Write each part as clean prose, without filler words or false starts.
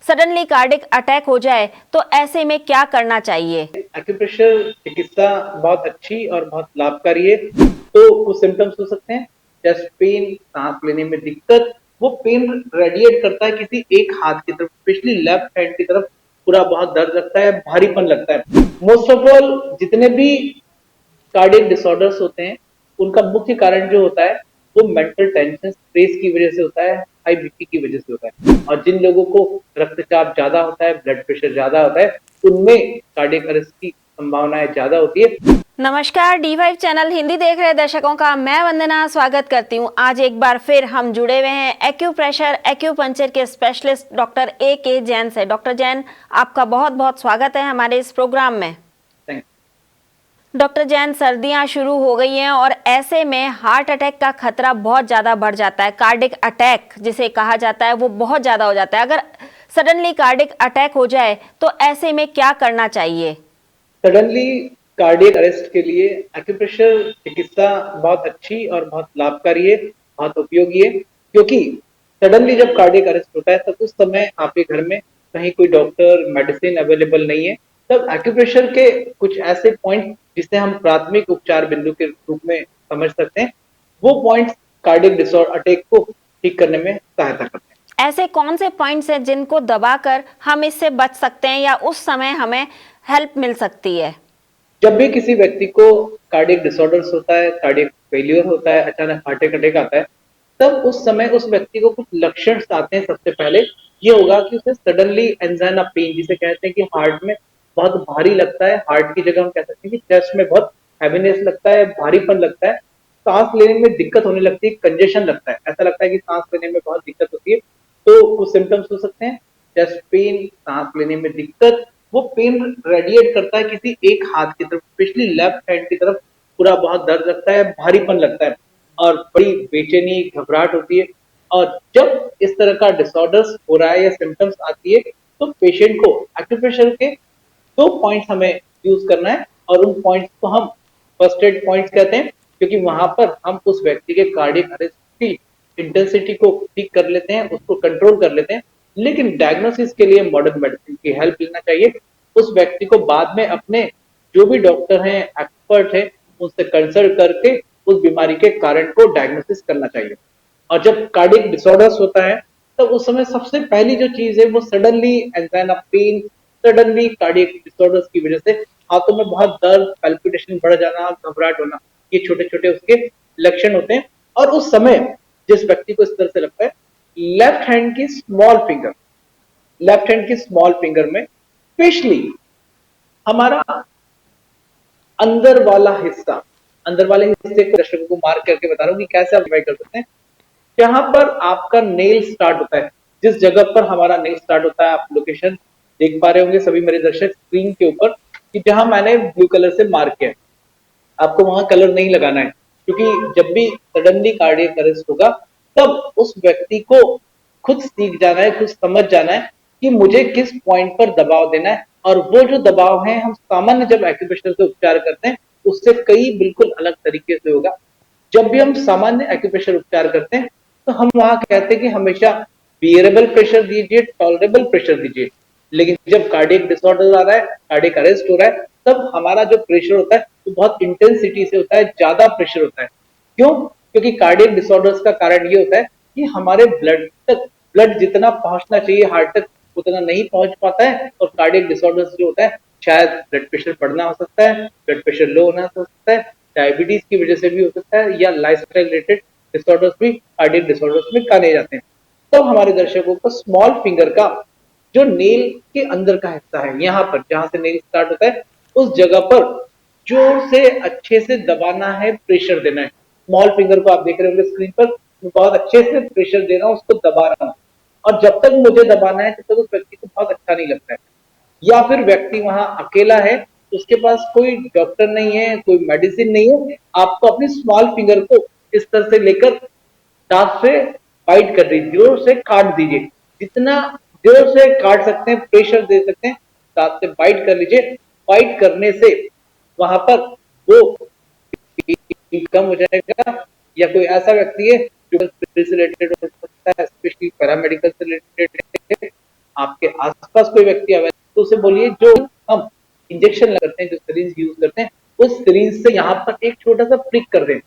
Suddenly cardiac attack हो जाए तो ऐसे में क्या करना चाहिए? एक्यूप्रेशर चिकित्सा बहुत अच्छी और बहुत लाभकारी है। तो कुछ सिम्टम्स हो सकते हैं, चेस्ट पेन, सांस लेने में दिक्कत। वो पेन रेडिएट करता है किसी एक हाथ की तरफ, स्पेशली लेफ्ट हैंड की तरफ। पूरा बहुत दर्द लगता है, भारीपन लगता है। मोस्ट ऑफ ऑल जितने भी कार्डियक डिसऑर्डर्स होते हैं, उनका मुख्य कारण जो होता है वो मेंटल टेंशन, स्ट्रेस की वजह से होता है, हाई बीपी की वजह से होता है। और जिन लोगों को रक्तचाप ज्यादा होता है, ब्लड प्रेशर ज्यादा होता है, उनमें कार्डियक अरेस्ट की संभावनाएं ज्यादा होती है। नमस्कार, D5 चैनल हिंदी देख रहे दर्शकों का मैं वंदना स्वागत करती हूं। आज एक बार फिर हम जुड़े हुए हैं एक्यूप्रेशर एक्यूपंक्चर के स्पेशलिस्ट डॉक्टर A.K. जैन से। डॉक्टर जैन, आपका बहुत बहुत स्वागत है हमारे इस प्रोग्राम में। डॉक्टर जैन, सर्दियां शुरू हो गई हैं और ऐसे में हार्ट अटैक का खतरा बहुत ज़्यादा बढ़ जाता है। कार्डिक अटैक जिसे कहा जाता है वो बहुत ज़्यादा हो जाता है। अगर सडनली कार्डिक अटैक हो जाए तो ऐसे में क्या करना चाहिए? सडनली कार्डियक अरेस्ट के लिए एक्यूप्रेशर चिकित्सा बहुत अच्छी और बहुत लाभकारी है, बहुत उपयोगी है। क्योंकि सडनली जब कार्डियक अरेस्ट होता है तब उस समय आपके घर में कहीं कोई डॉक्टर, मेडिसिन अवेलेबल नहीं है। तब एक्यूप्रेशर के कुछ ऐसे पॉइंट जिसे हम प्राथमिक उपचार बिंदु के रूप में समझ सकते हैं, वो पॉइंट्स कार्डियक डिसऑर्डर अटैक को ठीक करने में सहायता करते हैं। ऐसे कौन से पॉइंट्स हैं जिनको दबाकर हम इससे बच सकते हैं या उस समय हमें हेल्प मिल सकती है? जब भी किसी व्यक्ति को कार्डियक डिसऑर्डर्स होता है, कार्डियक फेलियर होता है, अचानक हार्ट अटैक आता है, तब उस समय उस व्यक्ति को कुछ लक्षण आते हैं। सबसे पहले ये होगा कि उसे सडनली एंजाइना पेन, जिसे कहते हैं कि हार्ट में बहुत भारी लगता है। हार्ट की जगह हम कह सकते हैं कि चेस्ट में बहुत हैवीनेस लगता है, भारीपन लगता है, सांस लेने में दिक्कत होने लगती है, कंजेशन लगता है, ऐसा लगता है कि सांस लेने में बहुत दिक्कत होती है। तो कुछ सिम्टम्स हो सकते हैं, चेस्ट पेन, सांस लेने में दिक्कत। वो पेन रेडिएट करता है किसी एक हाथ की तरफ, स्पेशली लेफ्ट हैंड की तरफ। पूरा बहुत दर्द लगता है, भारीपन लगता है और बड़ी बेचैनी, घबराहट होती है। और जब इस तरह का डिसऑर्डर्स हो रहा है या सिम्टम्स आती है, तो पेशेंट को एक्यूप्रेशर के 2 पॉइंट्स हमें यूज करना है। और उन पॉइंट्स को हम फर्स्ट एड पॉइंट्स कहते हैं, क्योंकि वहां पर हम उस व्यक्ति के कार्डियक अरेस्ट की इंटेंसिटी को ठीक कर लेते हैं, उसको कंट्रोल कर लेते हैं। लेकिन डायग्नोसिस के लिए मॉडर्न मेडिसिन की हेल्प लेना चाहिए। उस व्यक्ति को बाद में अपने जो भी डॉक्टर हैं, एक्सपर्ट हैं, उनसे कंसल्ट करके उस बीमारी के कारण को डायग्नोसिस करना चाहिए। और जब कार्डियक डिसऑर्डर्स होता है, तब उस समय सबसे पहली जो चीज है वो suddenly angina pain, suddenly cardiac disorders की वजह से हाथों में बहुत दर्द, पैल्पिटेशन बढ़ जाना, घबराहट होना, ये छोटे-छोटे उसके लक्षण होते हैं। और उस समय जिस व्यक्ति को इस तरह से लगता है, लेफ्ट हैंड की स्मॉल फिंगर, लेफ्ट हैंड की स्मॉल फिंगर में स्पेशली हमारा अंदर वाला हिस्सा, अंदर वाले हिस्से को दर्शकों को मार्क करके बता रहा हूँ कि कैसे आप डिवाइड कर सकते हैं। जहां पर आपका नेल स्टार्ट होता है, जिस जगह पर हमारा नेल स्टार्ट होता है, आप लोकेशन देख पा रहे होंगे सभी मेरे दर्शक स्क्रीन के ऊपर, कि जहां मैंने ब्लू कलर से मार्क किया है, आपको वहां कलर नहीं लगाना है। क्योंकि जब भी सडनली कार्डियक अरेस्ट होगा, तब उस व्यक्ति को खुद सीख जाना है, खुद समझ जाना है कि मुझे किस पॉइंट पर दबाव देना है। और वो जो दबाव है, हम सामान्य जब एक्यूप्रेशर से उपचार करते हैं, उससे कई बिल्कुल अलग तरीके से होगा। जब भी हम सामान्य एक्यूप्रेशर उपचार करते हैं, तो हम वहां कहते हैं कि हमेशा बियरेबल प्रेशर दीजिए, टॉलरेबल प्रेशर दीजिए। लेकिन जब कार्डियक डिसऑर्डर आ रहा है, कार्डियक अरेस्ट हो रहा है, तब हमारा जो प्रेशर होता है वो बहुत इंटेंसिटी से होता है, ज्यादा प्रेशर होता है। क्यों? क्योंकि कार्डियक डिसऑर्डर्स का कारण ये होता है कि हमारे ब्लड तक, ब्लड जितना पहुंचना चाहिए हार्ट तक, उतना नहीं पहुंच पाता है। और कार्डियक डिसऑर्डर्स जो होता है, शायद ब्लड प्रेशर बढ़ना हो सकता है, ब्लड प्रेशर लो होना हो सकता है, डायबिटीज की वजह से भी हो सकता है, या लाइफस्टाइल रिलेटेड डिसऑर्डर्स भी कार्डियक डिसऑर्डर्स में काने जाते हैं। तो हमारे दर्शकों को स्मॉल फिंगर का जो नेल के अंदर का हिस्सा है, यहाँ पर जहां से नेल स्टार्ट होता है, उस जगह पर जोर से अच्छे से दबाना है, प्रेशर देना है। स्मॉल फिंगर को आप देख रहे होंगे स्क्रीन पर, मैं बहुत अच्छे से प्रेशर दे रहा हूँ, उसको दबा रहा हूँ। और जब तक मुझे दबाना है, तब तक उस व्यक्ति को बहुत अच्छा नहीं लगता है। या फिर व्यक्ति वहां अकेला है, उसके पास कोई डॉक्टर नहीं है, कोई मेडिसिन नहीं है, आपको अपनी स्मॉल फिंगर को इस तरह से लेकर दांत से बाइट कर दीजिए, जोर से काट दीजिए। जितना जोर से काट सकते हैं, प्रेशर दे सकते हैं, दांत से बाइट कर लीजिए। बाइट करने से वहां पर वो कम हो जाएगा। या कोई ऐसा व्यक्ति है जो से रिलेटेड हो सकता है, स्पेशली पैरामेडिकल से रिलेटेड है, आपके आसपास कोई व्यक्ति अवेलेबल तो उसे बोलिए जो हम इंजेक्शन करते हैं, जो सिरिंज यूज करते हैं, उस सिरिंज से यहाँ पर एक छोटा सा प्रिक कर दें,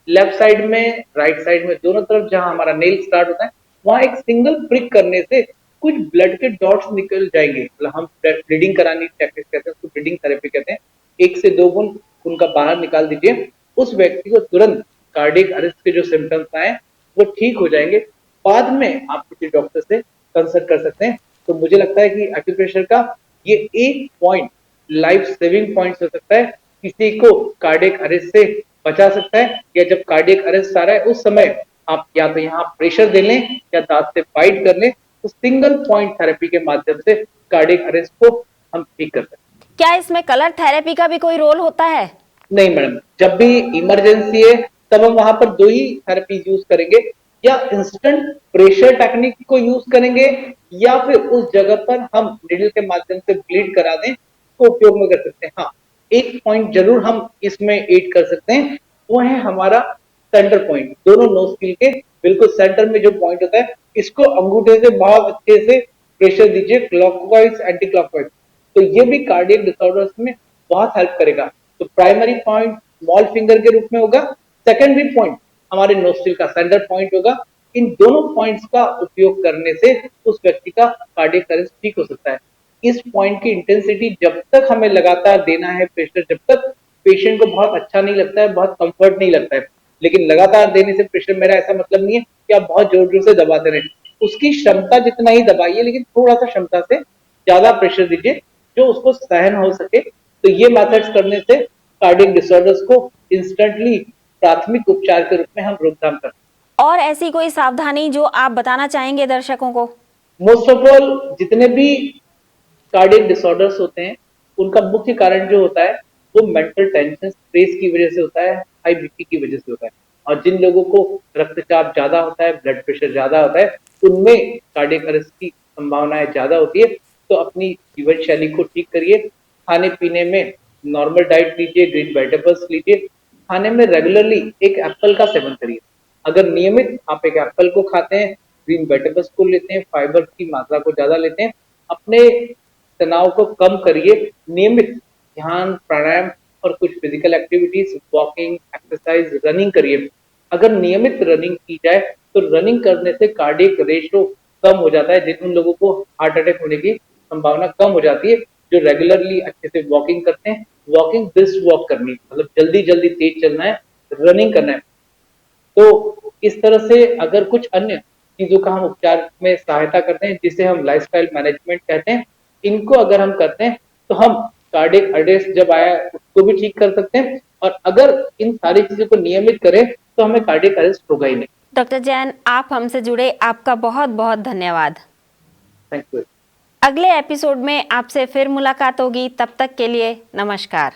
लेफ्ट साइड में, राइट साइड में, दोनों तरफ जहां हमारा नेल स्टार्ट होता है वहां एक सिंगल प्रिक करने से कुछ ब्लड के डॉट्स निकल जाएंगे। मतलब हम ब्लीडिंग करानी टेक्निक कहते हैं, उसको ब्लीडिंग थेरेपी कहते हैं। 1 से 2 बूंद उनका बाहर निकाल दीजिए, उस व्यक्ति को तुरंत कार्डियक अरेस्ट के जो सिम्टम्स आए वो ठीक हो जाएंगे। बाद में आप किसी डॉक्टर से कंसल्ट कर सकते हैं। तो मुझे लगता है कि एक्यूप्रेशर का ये एक पॉइंट लाइफ सेविंग पॉइंट हो सकता है, किसी को कार्डियक अरेस्ट से बचा सकता है। या जब कार्डियक अरेस्ट आ रहा है उस समय आप या तो यहाँ प्रेशर दे लें या दांत से फाइट कर लें, तो सिंगल पॉइंट थेरेपी के माध्यम से कार्डियक अरेस्ट को हम ठीक कर सकते हैं। क्या इसमें कलर थेरेपी का भी कोई रोल होता है? नहीं मैडम, जब भी इमरजेंसी है तब हम वहां पर 2 ही थेरेपी यूज करेंगे, या इंस्टेंट प्रेशर टेक्निक को यूज करेंगे या फिर उस जगह पर हम निडल के माध्यम से ब्लीड करा दें तो उपयोग में कर सकते हैं। हाँ, एक पॉइंट जरूर हम इसमें ऐड कर सकते हैं, वो है हमारा सेंटर पॉइंट। दोनों नोस्ट्रिल के बिल्कुल सेंटर में जो पॉइंट होता है, इसको अंगूठे से बहुत अच्छे से प्रेशर दीजिए, क्लॉकवाइज एंटी क्लॉकवाइज। तो ये भी कार्डियक डिसऑर्डर्स में बहुत हेल्प करेगा। तो प्राइमरी पॉइंट स्मॉल फिंगर के रूप में होगा, सेकेंडरी पॉइंट हमारे नोस्ट्रिल का सेंटर पॉइंट होगा। इन दोनों पॉइंट्स का उपयोग करने से उस व्यक्ति का कार्डियक अरेस्ट ठीक हो सकता है। इस पॉइंट की इंटेंसिटी जब तक हमें लगातार देना है प्रेशर, जब तक पेशेंट को बहुत अच्छा नहीं लगता है, बहुत कंफर्ट नहीं लगता है। लेकिन लगातार देने से प्रेशर, मेरा ऐसा मतलब नहीं है कि आप बहुत जोर जोर से दबाते रहें, उसकी क्षमता जितना ही दबाइए, लेकिन थोड़ा सा क्षमता से ज्यादा प्रेशर दीजिए जो उसको सहन हो सके। तो ये मेथड्स करने से कार्डियक डिसऑर्डर्स को इंस्टेंटली प्राथमिक उपचार के रूप में हम रोकथाम करते हैं। और ऐसी कोई सावधानी जो आप बताना चाहेंगे दर्शकों को? मोस्ट ऑफ ऑल जितने भी कार्डियक डिसऑर्डर्स होते हैं उनका मुख्य कारण जो होता है वो मेंटल टेंशन, स्ट्रेस की वजह से होता है, हाई बीपी की वजह से होता है। और जिन लोगों को रक्तचाप ज्यादा होता है, ब्लड प्रेशर ज्यादा होता है, उनमें कार्डियक अरेस्ट की संभावनाएं ज्यादा होती है। तो अपनी जीवन शैली को ठीक करिए, खाने पीने में नॉर्मल डाइट लीजिए, ग्रीन वेजिटेबल्स लीजिए, खाने में रेगुलरली एक एप्पल का सेवन करिए। अगर नियमित आप एक एप्पल को खाते हैं, ग्रीन वेजिटेबल्स को लेते हैं, फाइबर की मात्रा को ज्यादा लेते हैं, अपने तनाव को कम करिए। नियमित ध्यान, प्राणायाम और कुछ physical activities, walking, exercise, running करिए। अगर नियमित रनिंग की जाए तो रनिंग करने से कार्डियक रेशो कम हो जाता है, जिन उन लोगों को हार्ट अटैक होने की संभावना कम हो जाती है जो रेगुलरली अच्छे से वॉकिंग करते हैं। वॉकिंग ब्रिस्क वॉक करनी, मतलब जल्दी जल्दी तेज चलना है, रनिंग करना है। तो इस तरह से अगर कुछ अन्य चीजों का हम उपचार में सहायता करते हैं, जिसे हम लाइफस्टाइल मैनेजमेंट कहते हैं, इनको अगर हम करते हैं तो हम कार्डियक अरेस्ट जब आया उसको भी ठीक कर सकते हैं। और अगर इन सारी चीजों को नियमित करें तो हमें कार्डियक अरेस्ट होगा ही नहीं। डॉक्टर जैन, आप हमसे जुड़े, आपका बहुत बहुत धन्यवाद। Thank you. अगले एपिसोड में आपसे फिर मुलाकात होगी, तब तक के लिए नमस्कार।